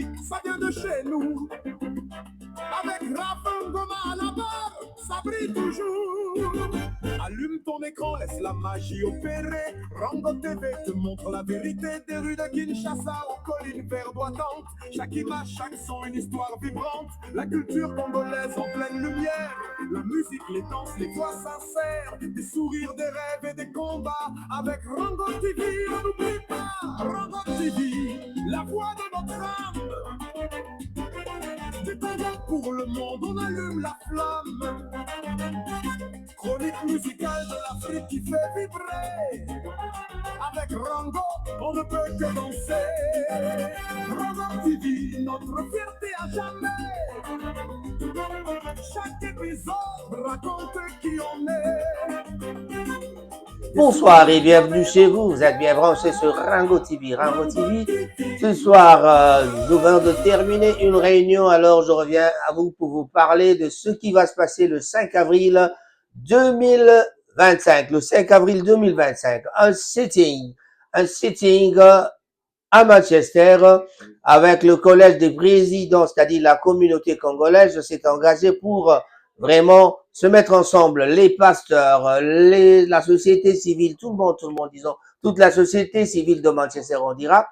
musique, ça vient de chez nous. Avec Raphaël Goma à la barre, ça brille toujours. Allume ton écran, laisse la magie opérer. Rango TV te montre la vérité des rues de Kinshasa aux collines verdoyantes. Chaque image, chaque son, une histoire vibrante. La culture congolaise en pleine lumière. La musique, les danses, les voix sincères. Des sourires, des rêves et des combats. Avec Rango TV, on n'oublie pas. Rango TV, la voix de notre âme. Du Congo pour le monde, on allume la flamme. Chronique musicale de l'Afrique qui fait vibrer. Avec Rango, on ne peut que danser. Rango TV, notre fierté à jamais. Chaque épisode raconte qui on est. Bonsoir et bienvenue chez vous. Vous êtes bien branchés sur Rango TV. Rango TV. Ce soir, nous venons de terminer une réunion. Alors, je reviens à vous pour vous parler de ce qui va se passer le 5 avril 2025. Le 5 avril 2025, un sitting à Manchester avec le collège des présidents, c'est-à-dire la communauté congolaise, s'est engagée pour vraiment se mettre ensemble, les pasteurs, la société civile, tout le monde, disons, toute la société civile de Manchester, on dira.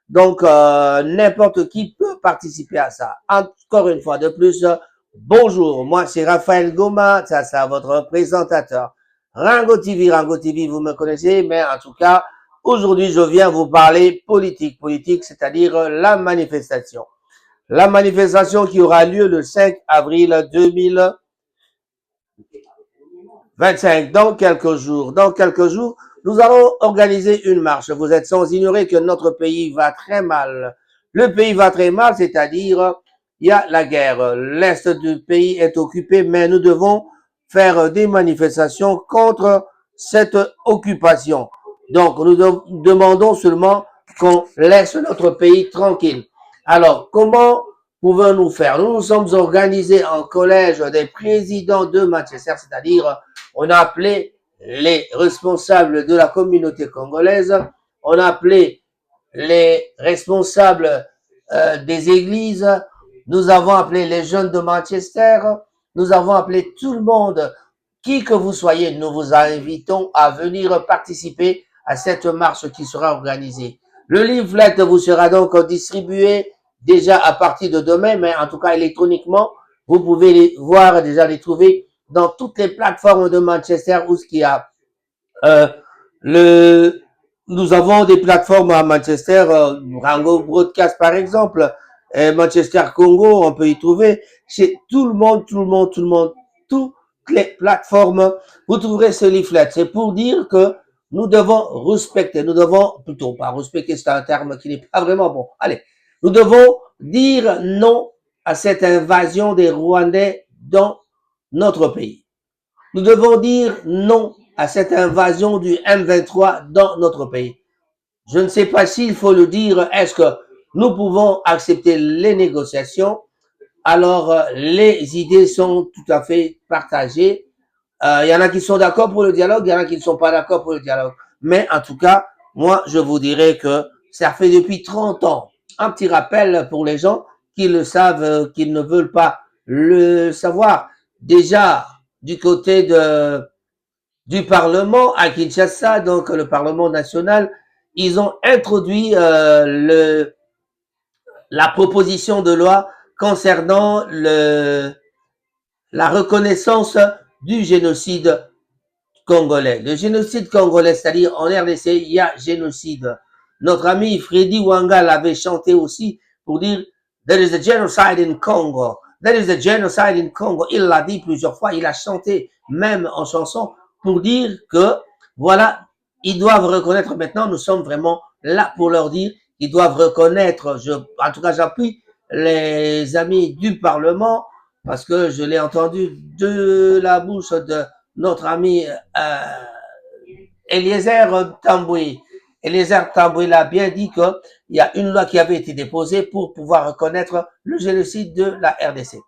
Donc, n'importe qui peut participer à ça. Encore une fois de plus, bonjour, moi c'est Raphaël Goma, ça c'est votre présentateur. Rango TV, vous me connaissez, mais en tout cas, aujourd'hui je viens vous parler politique, c'est-à-dire la manifestation. La manifestation qui aura lieu le 5 avril 2025, dans quelques jours. Dans quelques jours, nous allons organiser une marche. Vous êtes sans ignorer que notre pays va très mal. Le pays va très mal, c'est-à-dire, il y a la guerre. L'Est du pays est occupé, mais nous devons faire des manifestations contre cette occupation. Donc, nous demandons seulement qu'on laisse notre pays tranquille. Alors, comment pouvons-nous faire? Nous nous sommes organisés en collège des présidents de Manchester, c'est-à-dire on a appelé les responsables de la communauté congolaise, on a appelé les responsables des églises, nous avons appelé les jeunes de Manchester, nous avons appelé tout le monde, qui que vous soyez, nous vous invitons à venir participer à cette marche qui sera organisée. Le leaflet vous sera donc distribué déjà à partir de demain, mais en tout cas électroniquement, vous pouvez déjà les trouver dans toutes les plateformes de Manchester où ce qu'il y a. Nous avons des plateformes à Manchester, Rango Broadcast par exemple, Manchester Congo, on peut y trouver. Chez tout le monde, toutes les plateformes, vous trouverez ce leaflet. C'est pour dire que nous devons respecter, plutôt pas respecter, c'est un terme qui n'est pas vraiment bon. Allez, nous devons dire non à cette invasion des Rwandais dans notre pays. Nous devons dire non à cette invasion du M23 dans notre pays. Je ne sais pas s'il faut le dire, est-ce que nous pouvons accepter les négociations? Alors, les idées sont tout à fait partagées. Il y en a qui sont d'accord pour le dialogue, il y en a qui ne sont pas d'accord pour le dialogue. Mais en tout cas, moi, je vous dirais que ça fait depuis 30 ans. Un petit rappel pour les gens qui le savent, qui ne veulent pas le savoir. Déjà, du côté du Parlement à Kinshasa, donc le Parlement national, ils ont introduit la proposition de loi concernant la reconnaissance du génocide congolais. Le génocide congolais, c'est-à-dire en RDC, il y a génocide. Notre ami Freddy Wanga l'avait chanté aussi pour dire « There is a genocide in Congo ». There is a genocide in Congo. Il l'a dit plusieurs fois, il a chanté même en chanson pour dire que, voilà, ils doivent reconnaître maintenant, nous sommes vraiment là pour leur dire, ils doivent reconnaître, en tout cas j'appuie les amis du Parlement, parce que je l'ai entendu de la bouche de notre ami Eliezer Tamboué. Eliezer Tamboué l'a bien dit qu'il y a une loi qui avait été déposée pour pouvoir reconnaître le génocide de la RDC.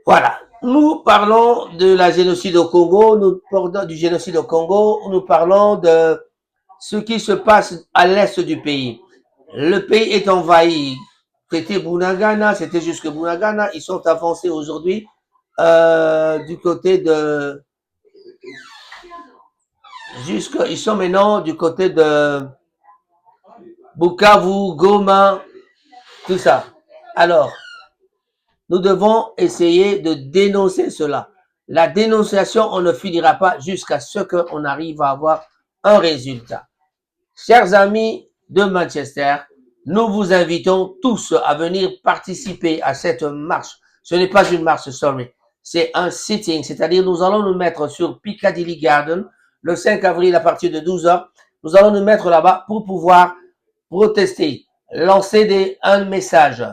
Voilà. Nous parlons de la génocide au Congo, nous parlons du génocide au Congo, nous parlons de ce qui se passe à l'est du pays. Le pays est envahi. c'était Bunagana, c'était jusque Bunagana. Ils sont avancés aujourd'hui du côté de ils sont maintenant du côté de Bukavu, Goma, tout ça. Alors, nous devons essayer de dénoncer cela. La dénonciation, on ne finira pas jusqu'à ce qu'on arrive à avoir un résultat. Chers amis de Manchester, nous vous invitons tous à venir participer à cette marche. Ce n'est pas une marche, sorry. C'est un sitting, c'est-à-dire nous allons nous mettre sur Piccadilly Garden le 5 avril à partir de 12 heures. Nous allons nous mettre là-bas pour pouvoir protester, lancer un message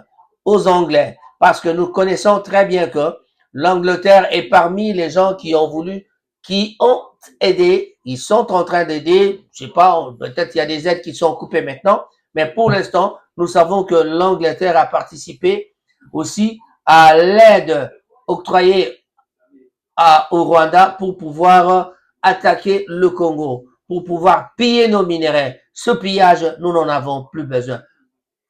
aux Anglais, parce que nous connaissons très bien que l'Angleterre est parmi les gens qui ont voulu, qui ont aidé, ils sont en train d'aider, je sais pas, peut-être il y a des aides qui sont coupées maintenant, mais pour l'instant, nous savons que l'Angleterre a participé aussi à l'aide octroyée au Rwanda pour pouvoir attaquer le Congo, pour pouvoir piller nos minerais. Ce pillage, nous n'en avons plus besoin.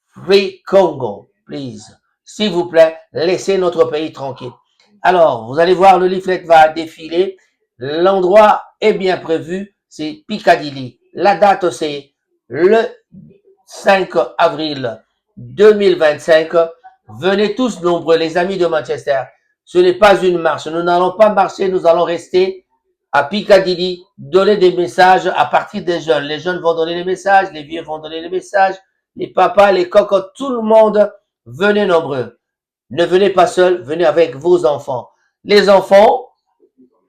Free Congo, please. S'il vous plaît, laissez notre pays tranquille. Alors, vous allez voir, le leaflet va défiler. L'endroit est bien prévu, c'est Piccadilly. La date, c'est le 5 avril 2025. Venez tous nombreux, les amis de Manchester. Ce n'est pas une marche. Nous n'allons pas marcher, nous allons rester à Piccadilly, donner des messages à partir des jeunes. Les jeunes vont donner les messages, les vieux vont donner les messages, les papas, les cocottes, tout le monde, venez nombreux. Ne venez pas seuls, venez avec vos enfants. Les enfants,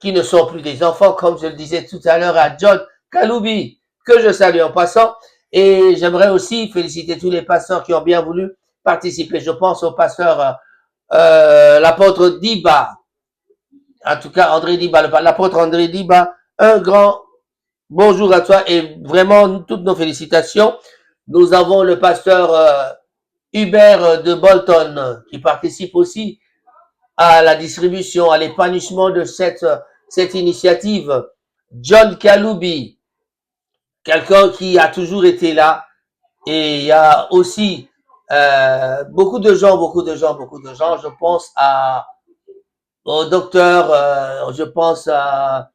qui ne sont plus des enfants, comme je le disais tout à l'heure à John Kaloubi, que je salue en passant. Et j'aimerais aussi féliciter tous les pasteurs qui ont bien voulu participer. Je pense au pasteur, l'apôtre Diba, en tout cas André Diba, l'apôtre André Diba, un grand bonjour à toi et vraiment toutes nos félicitations. Nous avons le pasteur Hubert de Bolton qui participe aussi à la distribution, à l'épanouissement de cette initiative. John Kaloubi, quelqu'un qui a toujours été là. Et il y a aussi beaucoup de gens. Je pense au docteur, je pense à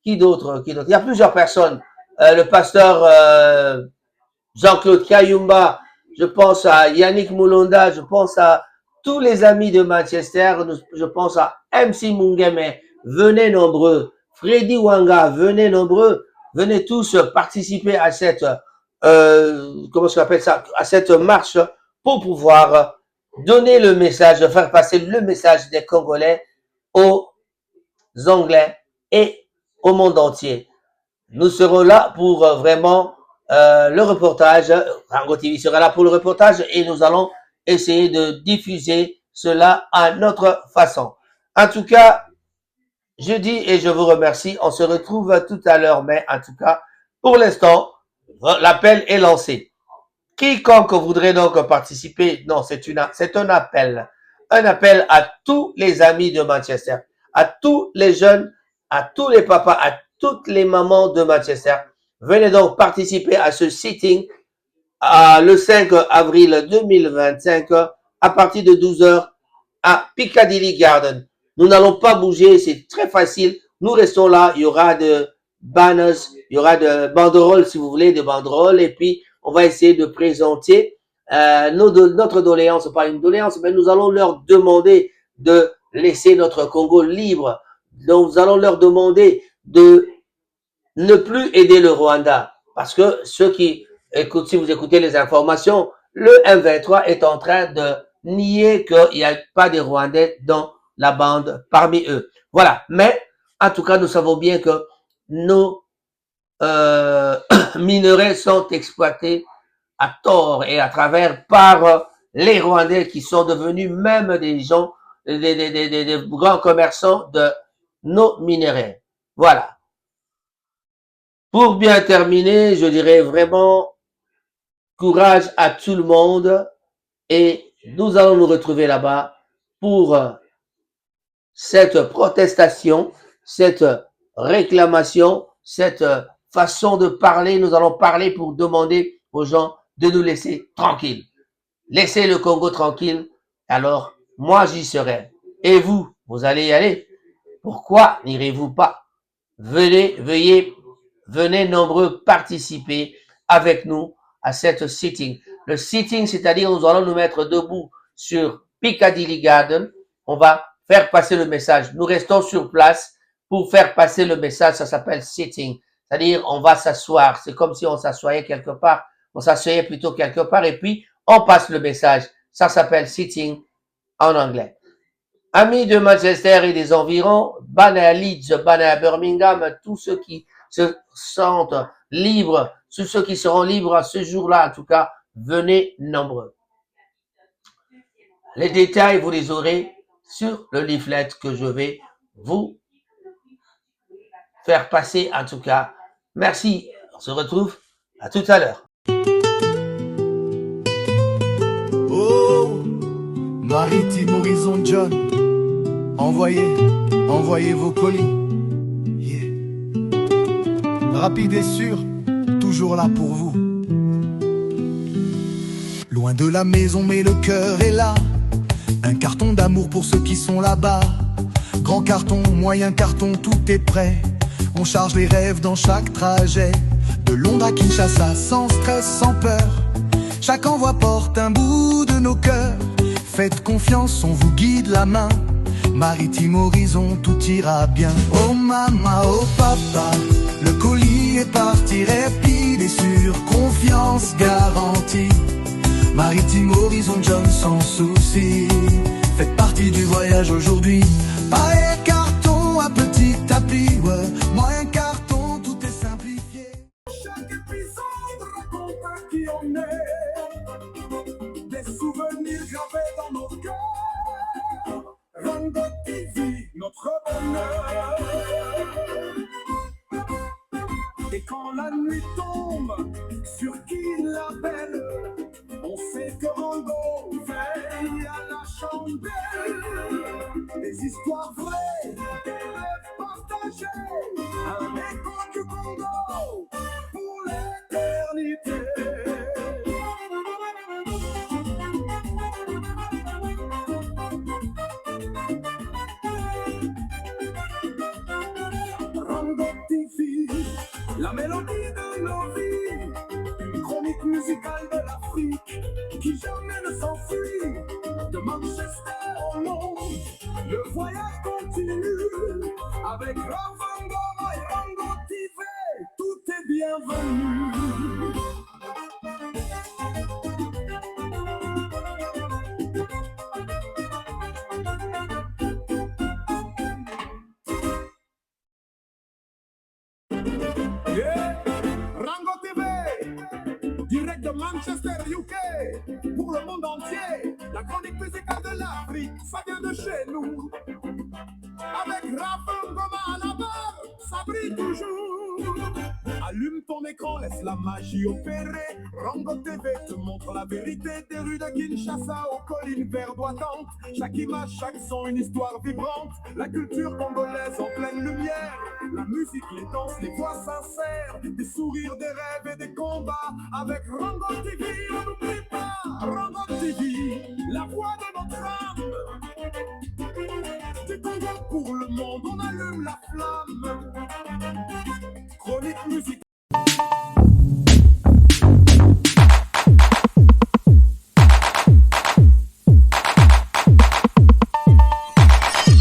qui d'autre. Il y a plusieurs personnes. Le pasteur Jean-Claude Kayumba, je pense à Yannick Moulonda, je pense à tous les amis de Manchester, je pense à MC Mungeme, venez nombreux. Freddy Wanga, venez nombreux. Venez tous participer à cette, comment on appelle ça, à cette marche pour pouvoir donner le message, faire passer le message des Congolais aux Anglais et au monde entier. Nous serons là pour vraiment le reportage. Rango TV sera là pour le reportage et nous allons essayer de diffuser cela à notre façon. En tout cas, je dis et je vous remercie. On se retrouve tout à l'heure, mais en tout cas, pour l'instant, l'appel est lancé. Quiconque voudrait donc participer, non, c'est un appel. Un appel à tous les amis de Manchester, à tous les jeunes, à tous les papas, à toutes les mamans de Manchester. Venez donc participer à ce sitting le 5 avril 2025 à partir de 12 heures à Piccadilly Garden. Nous n'allons pas bouger, c'est très facile. Nous restons là, il y aura de banners, il y aura de banderoles si vous voulez, de banderoles et puis on va essayer de présenter notre doléance, pas une doléance, mais nous allons leur demander de laisser notre Congo libre. Donc, nous allons leur demander de ne plus aider le Rwanda. Parce que ceux qui écoutent, si vous écoutez les informations, le M23 est en train de nier qu'il n'y a pas de Rwandais dans la bande parmi eux. Voilà. Mais, en tout cas, nous savons bien que nos minerais sont exploités à tort et à travers par les Rwandais qui sont devenus même des gens, des grands commerçants de nos minerais. Voilà. Pour bien terminer, je dirais vraiment courage à tout le monde et nous allons nous retrouver là-bas pour cette protestation, cette réclamation, cette façon de parler. Nous allons parler pour demander aux gens de nous laisser tranquilles. laissez le Congo tranquille, alors moi j'y serai. Et vous, vous allez y aller. Pourquoi n'irez-vous pas? Venez nombreux participer avec nous à cette sitting. Le sitting, c'est-à-dire nous allons nous mettre debout sur Piccadilly Garden. On va faire passer le message. Nous restons sur place pour faire passer le message. Ça s'appelle sitting. C'est-à-dire on va s'asseoir. C'est comme si on s'assoyait quelque part. On s'asseyait plutôt quelque part et puis on passe le message. Ça s'appelle sitting en anglais. Amis de Manchester et des environs, banne à Leeds, banne à Birmingham, tous ceux qui se sentent libres, tous ceux qui seront libres à ce jour-là, en tout cas, venez nombreux. Les détails, vous les aurez sur le leaflet que je vais vous faire passer, en tout cas. Merci, on se retrouve à tout à l'heure. Oh, Maritime Horizon John. Envoyez vos colis. Yeah. Rapide et sûr, toujours là pour vous. Loin de la maison, mais le cœur est là. Un carton d'amour pour ceux qui sont là-bas. Grand carton, moyen carton, tout est prêt. On charge les rêves dans chaque trajet. De Londres à Kinshasa, sans stress, sans peur. Chaque envoi porte un bout de nos cœurs. Faites confiance, on vous guide la main. Maritime Horizon, tout ira bien. Oh maman, oh papa, le colis est parti rapide et sûr. Confiance garantie. Maritime Horizon, John sans souci. Faites partie du voyage aujourd'hui. Pareil carton à petit tapis, ouais. Moyen carton, tout est simplifié. Chaque épisode raconte à qui on est. Des souvenirs gravés dans nos cœurs. Rango TV, notre bonheur. Et quand la nuit tombe, sur qui l'appelle, on sait que Rango veille à la chandelle. Des histoires vraies, des rêves partagés, un écho du Congo pour l'éternité. La mélodie de nos vies, une chronique musicale de l'Afrique qui jamais ne s'enfuit. De Manchester au monde, le voyage continue. Avec Ravangoma et Rango TV, tout est bienvenu. Direct de Manchester, UK, pour le monde entier, la chronique musicale de l'Afrique, ça vient de chez nous. Avec Ravangoma à la barre, ça brille toujours. Allume ton écran, laisse la magie opérer. Rango TV te montre la vérité des rues de Kinshasa aux collines verdoyantes. Chaque image, chaque son, une histoire vibrante. La culture congolaise en pleine lumière. La musique, les danses, les voix sincères. Des sourires, des rêves et des combats. Avec Rango TV, on n'oublie pas. Rango TV, la voix de notre âme. Du Congo pour le monde, on allume la flamme. Chronique musique.